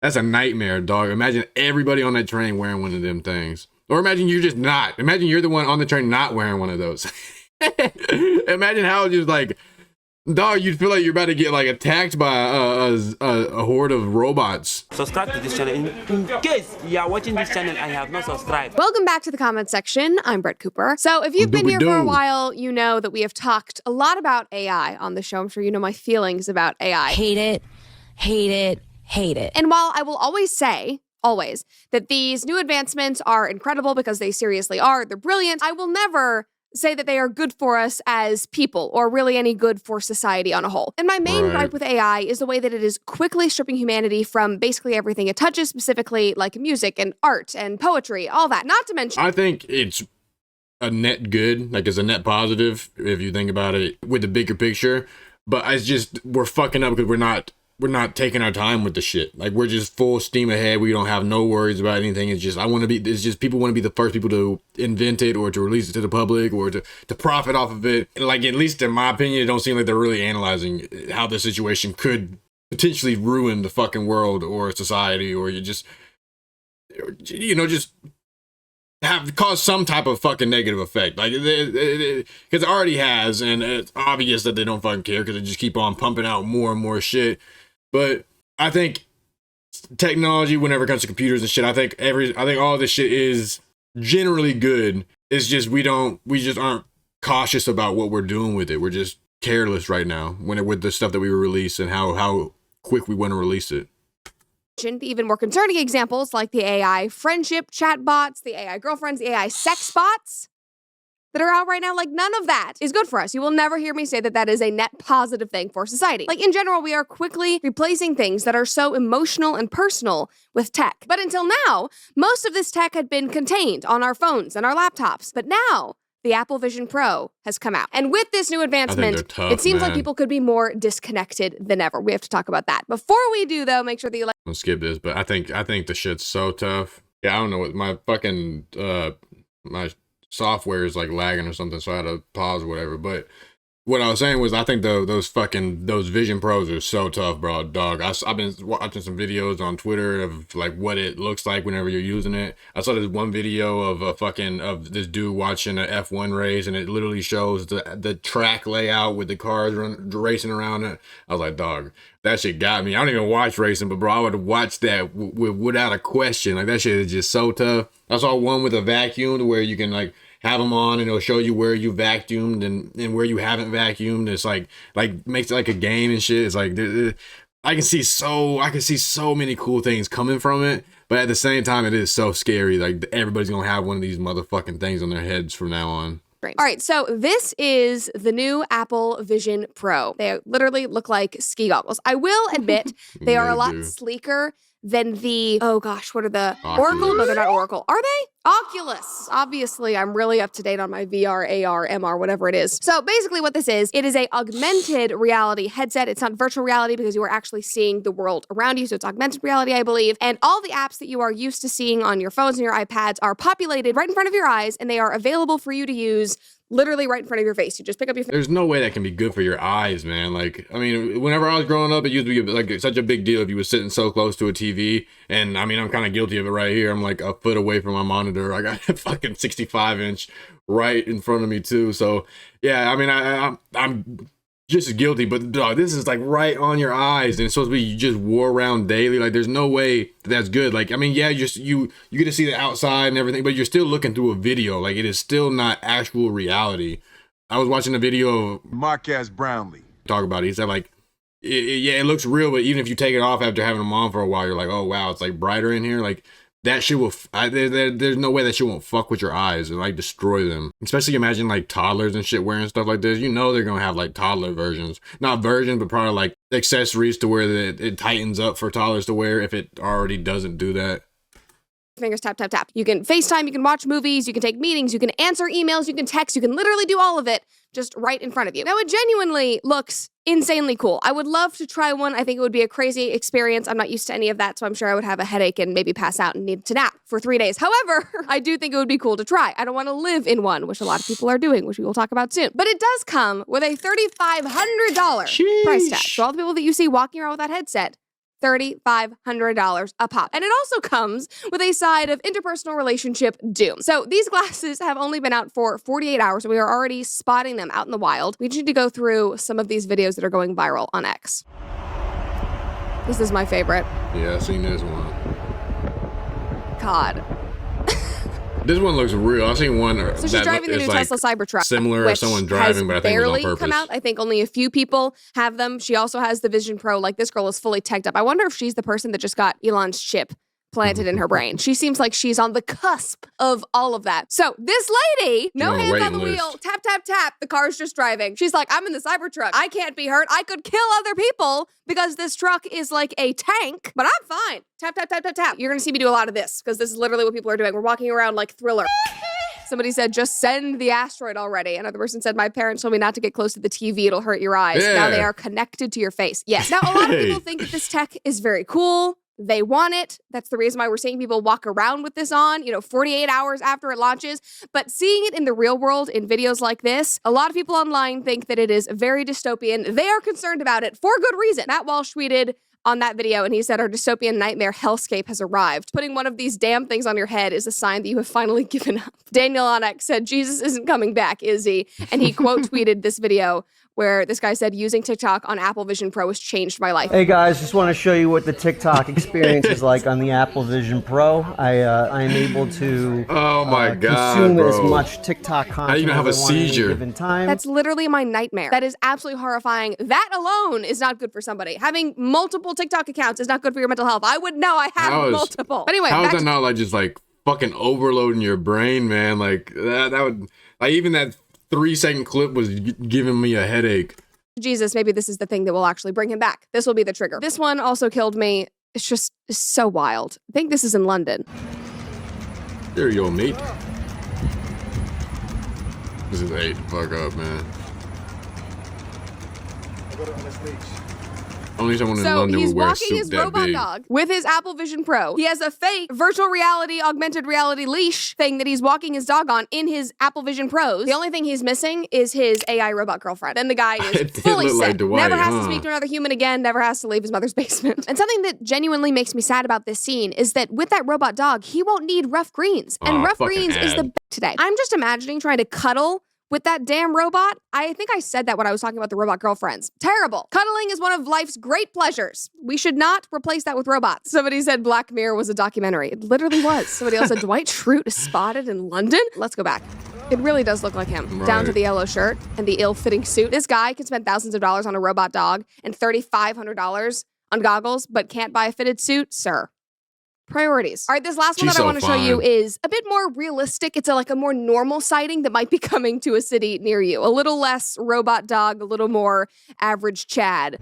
That's a nightmare, dog. Imagine everybody on that train wearing one of them things. Or imagine you're just not. Imagine you're the one on the train not wearing one of those. Imagine how just like, dog, you'd feel like you're about to get like attacked by a horde of robots. Subscribe to this channel in case you are watching this channel and have not subscribed. Welcome back to the comment section. I'm Brett Cooper. So if you've been here for a while, you know that we have talked a lot about AI on the show. I'm sure you know my feelings about AI. Hate it, hate it, hate it. And while I will always say, that these new advancements are incredible because they seriously are, they're brilliant, I will never say that they are good for us as people or really any good for society on a whole. And my main gripe with AI is the way that it is quickly stripping humanity from basically everything it touches, specifically like music and art and poetry, all that. Not to mention, I think it's a net good, like it's a net positive if you think about it with the bigger picture. But it's just, we're fucking up because we're not taking our time with the shit. Like, we're just full steam ahead. We don't have no worries about anything. It's just, people want to be the first people to invent it or to release it to the public or to profit off of it. Like, at least in my opinion, it don't seem like they're really analyzing how the situation could potentially ruin the fucking world or society, or just have caused some type of fucking negative effect. Like, because it already has, and it's obvious that they don't fucking care because they just keep on pumping out more and more shit. But I think technology, whenever it comes to computers and shit, I think all this shit is generally good. It's just we just aren't cautious about what we're doing with it. We're just careless right now with the stuff that we release and how quick we want to release it. the even more concerning examples like the AI friendship chatbots, the AI girlfriends, the AI sex bots that are out right now. Like, none of that is good for us. You will never hear me say that that is a net positive thing for society. Like, in general, we are quickly replacing things that are so emotional and personal with tech. But until now, most of this tech had been contained on our phones and our laptops. But now, the Apple Vision Pro has come out. And with this new advancement, it seems like people could be more disconnected than ever. We have to talk about that. Before we do, though, make sure that you like... I'll skip this, but I think the shit's so tough. Yeah, I don't know what my fucking, my software is like lagging or something, so I had to pause or whatever. But what I was saying was, I think those Vision Pros are so tough, bro, dog. I've been watching some videos on Twitter of like what it looks like whenever you're using it. I saw this one video of this dude watching an F1 race, and it literally shows the track layout with the cars racing around it. I was like, dog, that shit got me. I don't even watch racing, but bro, I would watch that without a question. Like, that shit is just so tough. I saw one with a vacuum where you can like have them on and it'll show you where you vacuumed and where you haven't vacuumed. It's like makes it like a game and shit. It's like I can see so many cool things coming from it, but at the same time it is so scary. Like, everybody's gonna have one of these motherfucking things on their heads from now on. All right, so this is the new Apple Vision Pro. They literally look like ski goggles. I will admit they are a lot sleeker than the, oh gosh, what are the Oracle? No, they're not Oracle. Are they? Oculus. Obviously, I'm really up to date on my VR, AR, MR, whatever it is. So basically what this is, it is a augmented reality headset. It's not virtual reality because you are actually seeing the world around you. So it's augmented reality, I believe. And all the apps that you are used to seeing on your phones and your iPads are populated right in front of your eyes, and they are available for you to use literally right in front of your face. You just pick up your phone. There's no way that can be good for your eyes, man. Like, I mean, whenever I was growing up, it used to be like such a big deal if you were sitting so close to a TV. And I mean, I'm kind of guilty of it right here. I'm like a foot away from my monitor. I got a fucking 65-inch right in front of me too. So yeah, I mean, I'm just as guilty, but dog, this is like right on your eyes, and it's supposed to be just wore around daily. Like, there's no way that's good. Like, I mean, yeah, you get to see the outside and everything, but you're still looking through a video. Like, it is still not actual reality. I was watching a video of Marquez Brownlee talk about it. He said like, it looks real, but even if you take it off after having them on for a while, you're like, oh wow, it's like brighter in here. Like, that shit will, there's no way that shit won't fuck with your eyes and like destroy them. Especially imagine like toddlers and shit wearing stuff like this. You know they're gonna have like toddler versions. Not versions, but probably like accessories to where it tightens up for toddlers to wear if it already doesn't do that. Fingers tap, tap, tap. You can FaceTime, you can watch movies, you can take meetings, you can answer emails, you can text, you can literally do all of it just right in front of you. Now, it genuinely looks insanely cool. I would love to try one. I think it would be a crazy experience. I'm not used to any of that, so I'm sure I would have a headache and maybe pass out and need to nap for 3 days. However, I do think it would be cool to try. I don't want to live in one, which a lot of people are doing, which we will talk about soon. But it does come with a $3,500 price tag. So all the people that you see walking around with that headset, $3,500 a pop. And it also comes with a side of interpersonal relationship doom. So these glasses have only been out for 48 hours, and we are already spotting them out in the wild. We need to go through some of these videos that are going viral on X. This is my favorite. Yeah, I've seen this one. God. This one looks real. I've seen one. So she's driving the new Tesla Cybertruck. Similar to someone driving, but I think it was on purpose. Come out. I think only a few people have them. She also has the Vision Pro. Like, this girl is fully teched up. I wonder if she's the person that just got Elon's chip planted in her brain. She seems like she's on the cusp of all of that. So this lady, no hands on the wheel, tap, tap, tap, the car's just driving. She's like, I'm in the Cybertruck. I can't be hurt. I could kill other people because this truck is like a tank, but I'm fine. Tap, tap, tap, tap, tap. You're gonna see me do a lot of this because this is literally what people are doing. We're walking around like Thriller. Somebody said, just send the asteroid already. Another person said, my parents told me not to get close to the TV. It'll hurt your eyes. Yeah. Now they are connected to your face. Yes. Now, a lot of people think that this tech is very cool. They want it. That's the reason why we're seeing people walk around with this on, 48 hours after it launches. But seeing it in the real world in videos like this, a lot of people online think that it is very dystopian. They are concerned about it for good reason. Matt Walsh tweeted on that video, and he said, our dystopian nightmare hellscape has arrived. Putting one of these damn things on your head is a sign that you have finally given up. Daniel on X said, Jesus isn't coming back, is he? And he quote tweeted this video where this guy said, using TikTok on Apple Vision Pro has changed my life. Hey guys, just want to show you what the TikTok experience is like on the Apple Vision Pro. I am able to consume as much TikTok content I even have a as I want at any seizure. given time. That's literally my nightmare. That is absolutely horrifying. That alone is not good for somebody. Having multiple TikTok accounts is not good for your mental health. I would know I have multiple. But anyway, how is that not like just like fucking overloading your brain, man? Like that would, like, even that 3-second clip was giving me a headache. Jesus, maybe this is the thing that will actually bring him back. This will be the trigger. This one also killed me. It's just so wild. I think this is in London. There you go, mate. This is 8. Fuck up, man. Only someone in London he's would wear a walking suit his that robot big. dog with his Apple Vision Pro. He has a fake virtual reality, augmented reality leash thing that he's walking his dog on in his Apple Vision Pros. The only thing he's missing is his AI robot girlfriend. And the guy is fully set. Like Dwight, never has to speak to another human again, never has to leave his mother's basement. And something that genuinely makes me sad about this scene is that with that robot dog, he won't need rough greens. And rough greens is the today. I'm just imagining trying to cuddle with that damn robot. I think I said that when I was talking about the robot girlfriends. Terrible. Cuddling is one of life's great pleasures. We should not replace that with robots. Somebody said Black Mirror was a documentary. It literally was. Somebody else said Dwight Schrute is spotted in London. Let's go back. It really does look like him. Right. Down to the yellow shirt and the ill-fitting suit. This guy can spend thousands of dollars on a robot dog and $3,500 on goggles, but can't buy a fitted suit, sir. Priorities. All right, this last one that I want to show you is a bit more realistic. It's like a more normal sighting that might be coming to a city near you. A little less robot dog, a little more average Chad.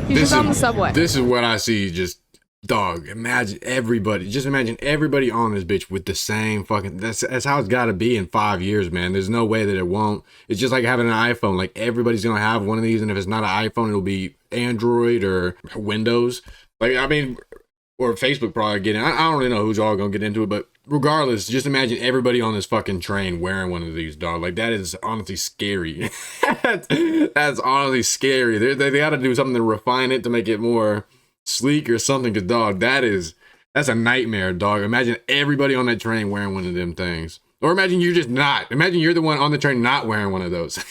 He's just on the subway. This is what I see. Just dog. Imagine everybody. Just imagine everybody on this bitch with the same fucking. That's how it's got to be in 5 years, man. There's no way that it won't. It's just like having an iPhone. Like everybody's gonna have one of these, and if it's not an iPhone, it'll be Android or Windows. Like I mean, or Facebook probably getting. I don't really know who's all gonna get into it, but regardless, just imagine everybody on this fucking train wearing one of these, dog. Like that is honestly scary. That's honestly scary. They got to do something to refine it to make it more sleek or something. Cause dog, that's a nightmare, dog. Imagine everybody on that train wearing one of them things, or imagine you're just not. Imagine you're the one on the train not wearing one of those.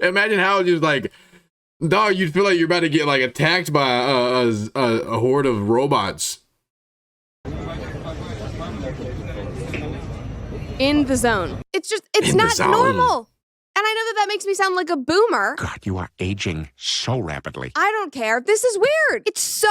Imagine how just like. Dog, you'd feel like you're about to get like attacked by a horde of robots. In the zone. It's not normal. And I know that makes me sound like a boomer. God, you are aging so rapidly. I don't care. This is weird. It's so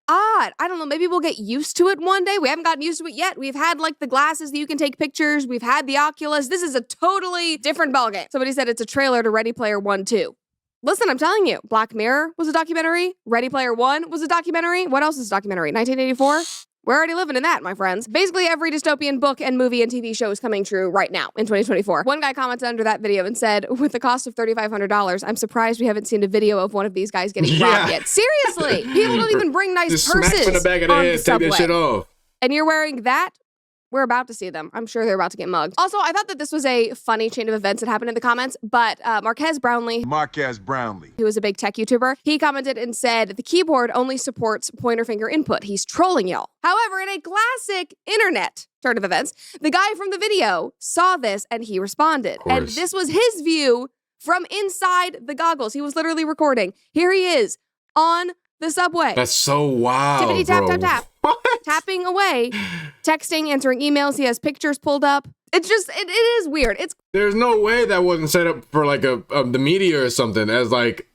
odd. I don't know. Maybe we'll get used to it one day. We haven't gotten used to it yet. We've had like the glasses that you can take pictures. We've had the Oculus. This is a totally different ballgame. Somebody said it's a trailer to Ready Player One too. Listen, I'm telling you, Black Mirror was a documentary. Ready Player One was a documentary. What else is a documentary? 1984? We're already living in that, my friends. Basically, every dystopian book and movie and TV show is coming true right now in 2024. One guy commented under that video and said, with the cost of $3,500, I'm surprised we haven't seen a video of one of these guys getting robbed yet. Seriously, people don't even bring nice just purses smack in the back of the head, take that shit off. And you're wearing that We're about to see them. I'm sure they're about to get mugged. Also, I thought that this was a funny chain of events that happened in the comments, but Marquez Brownlee, who is a big tech YouTuber, he commented and said, the keyboard only supports pointer finger input. He's trolling y'all. However, in a classic internet turn of events, the guy from the video saw this and he responded. And this was his view from inside the goggles. He was literally recording. Here he is on the subway. That's so wild, Tippity tap, bro. tap, tap. What? Tapping away, texting, answering emails. He has pictures pulled up. It's just, it is weird. There's no way that wasn't set up for like the media or something as like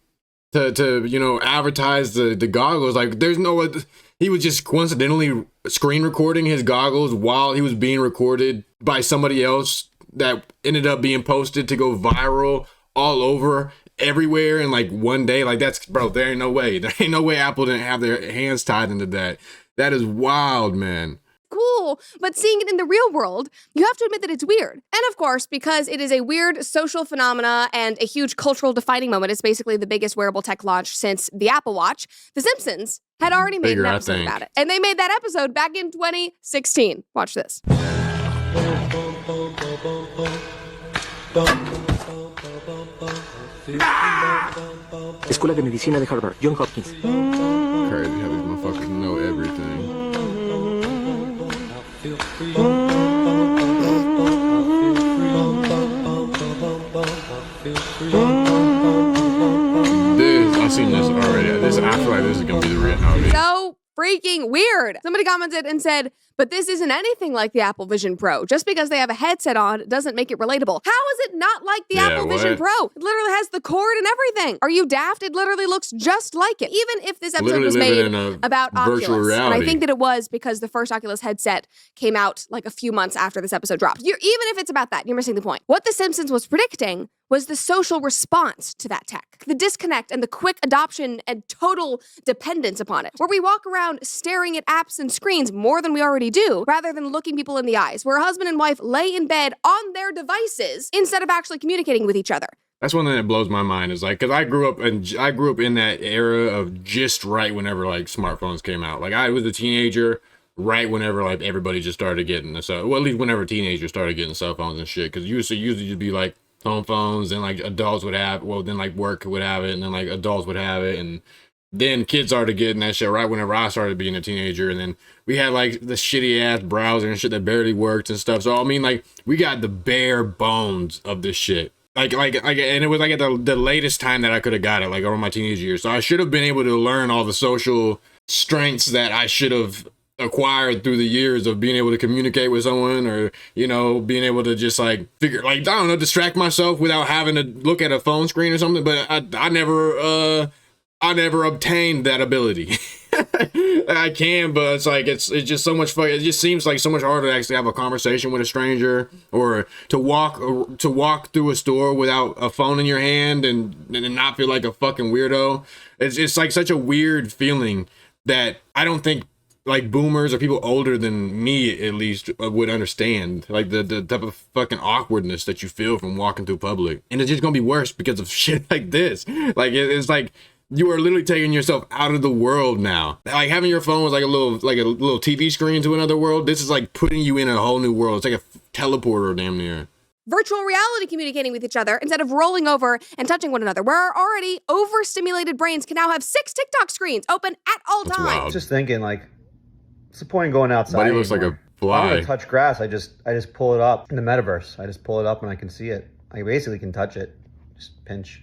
to you know, advertise the goggles. Like there's no, he was just coincidentally screen recording his goggles while he was being recorded by somebody else that ended up being posted to go viral all over everywhere in like one day. Like that's, bro, there ain't no way Apple didn't have their hands tied into that. That is wild, man. Cool, but seeing it in the real world, you have to admit that it's weird. And of course, because it is a weird social phenomena and a huge cultural defining moment, it's basically the biggest wearable tech launch since the Apple Watch, The Simpsons had already made an episode about it. And they made that episode back in 2016. Watch this. Escuela de Medicina de Harvard, John Hopkins. Crazy how these motherfuckers know everything. I've seen this already. I feel like this is gonna be the reality. So freaking weird. Somebody commented and said, but this isn't anything like the Apple Vision Pro. Just because they have a headset on doesn't make it relatable. How is it not like the Apple Vision Pro? It literally has the cord and everything. Are you daft? It literally looks just like it. Even if this episode was made about Oculus. And I think that it was because the first Oculus headset came out like a few months after this episode dropped. Even if it's about that, you're missing the point. What The Simpsons was predicting was the social response to that tech. The disconnect and the quick adoption and total dependence upon it. Where we walk around staring at apps and screens more than we already do, rather than looking people in the eyes. Where a husband and wife lay in bed on their devices instead of actually communicating with each other. That's one thing that blows my mind is like, cause I grew up in that era of just right whenever like smartphones came out. Like I was a teenager right whenever like everybody just started getting this. Well, at least whenever teenagers started getting cell phones and shit. Cause usually just be like home phones, and like adults would have, well then like work would have it, and then like adults would have it, and then kids started getting that shit right whenever I started being a teenager. And then we had like the shitty ass browser and shit that barely worked and stuff. So I mean, like we got the bare bones of this shit. Like, and it was like at the latest time that I could have got it, like over my teenage years. So I should have been able to learn all the social strengths that I should have acquired through the years of being able to communicate with someone, or you know, being able to just like figure, like I don't know, distract myself without having to look at a phone screen or something. But I never obtained that ability. I can, but it's like it's just so much fun. It just seems like so much harder to actually have a conversation with a stranger, or to walk through a store without a phone in your hand and not feel like a fucking weirdo. It's like such a weird feeling that I don't think like boomers or people older than me at least would understand, like the type of fucking awkwardness that you feel from walking through public. And it's just gonna be worse because of shit like this. Like it's like you are literally taking yourself out of the world now. Like having your phone was like a little TV screen to another world. This is like putting you in a whole new world. It's like a teleporter damn near. Virtual reality communicating with each other instead of rolling over and touching one another, where our already overstimulated brains can now have 6 TikTok screens open at all times. Wild. Just thinking, like, what's the point of going outside? But he looks anymore? like a fly. I don't touch grass. I just pull it up in the metaverse. I just pull it up and I can see it. I basically can touch it. Just pinch.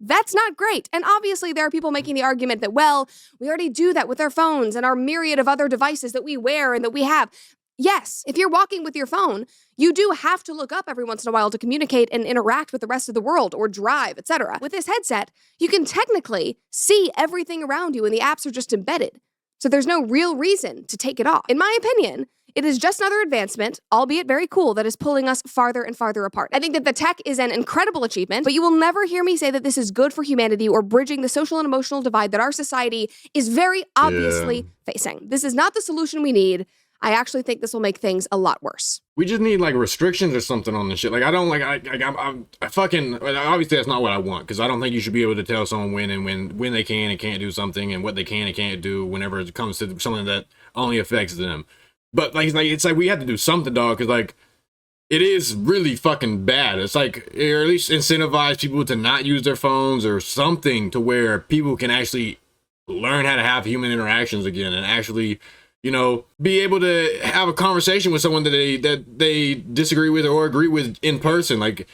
That's not great. And obviously there are people making the argument that, well, we already do that with our phones and our myriad of other devices that we wear and that we have. Yes, if you're walking with your phone, you do have to look up every once in a while to communicate and interact with the rest of the world or drive, etc. With this headset, you can technically see everything around you and the apps are just embedded. So there's no real reason to take it off. In my opinion, it is just another advancement, albeit very cool, that is pulling us farther and farther apart. I think that the tech is an incredible achievement, but you will never hear me say that this is good for humanity or bridging the social and emotional divide that our society is very obviously facing. This is not the solution we need. I actually think this will make things a lot worse. We just need like restrictions or something on this shit. Like I don't like I fucking obviously that's not what I want, because I don't think you should be able to tell someone when they can and can't do something and what they can and can't do whenever it comes to something that only affects them. But like it's like we have to do something, dog, because like it is really fucking bad. It's like, or at least incentivize people to not use their phones or something to where people can actually learn how to have human interactions again and actually, you know, be able to have a conversation with someone that they disagree with or agree with in person. Like,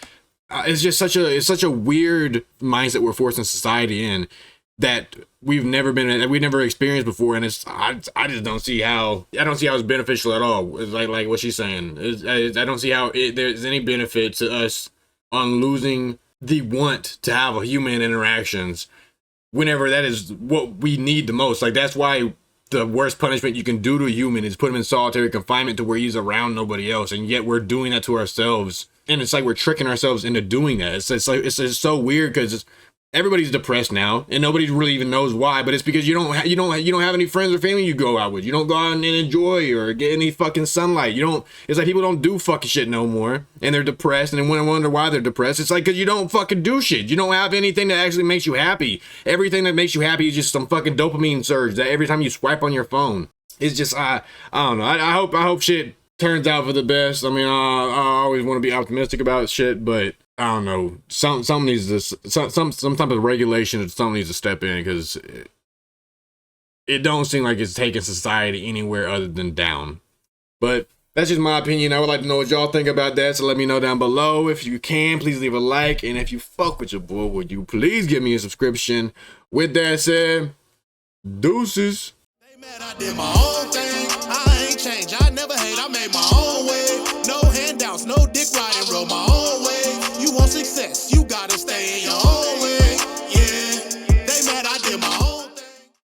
it's just such a weird mindset we're forcing society in that we've never experienced before, and I just don't see how it's beneficial at all. It's like what she's saying. I don't see how there's any benefit to us on losing the want to have a human interactions whenever that is what we need the most. Like, that's why the worst punishment you can do to a human is put him in solitary confinement to where he's around nobody else, and yet we're doing that to ourselves. And it's like we're tricking ourselves into doing that. It's just so weird because everybody's depressed now, and nobody really even knows why. But it's because you don't have any friends or family you go out with. You don't go out and enjoy or get any fucking sunlight. It's like people don't do fucking shit no more, and they're depressed, and they wonder why they're depressed. It's like because you don't fucking do shit. You don't have anything that actually makes you happy. Everything that makes you happy is just some fucking dopamine surge that every time you swipe on your phone. It's just I don't know. I hope shit turns out for the best. I mean, I always want to be optimistic about shit, but I don't know. Some needs some type of regulation or something needs to step in, because it don't seem like it's taking society anywhere other than down. But that's just my opinion. I would like to know what y'all think about that, so let me know down below. If you can, please leave a like, and if you fuck with your boy, would you please give me a subscription? With that said, deuces. Hey man, I did my own thing.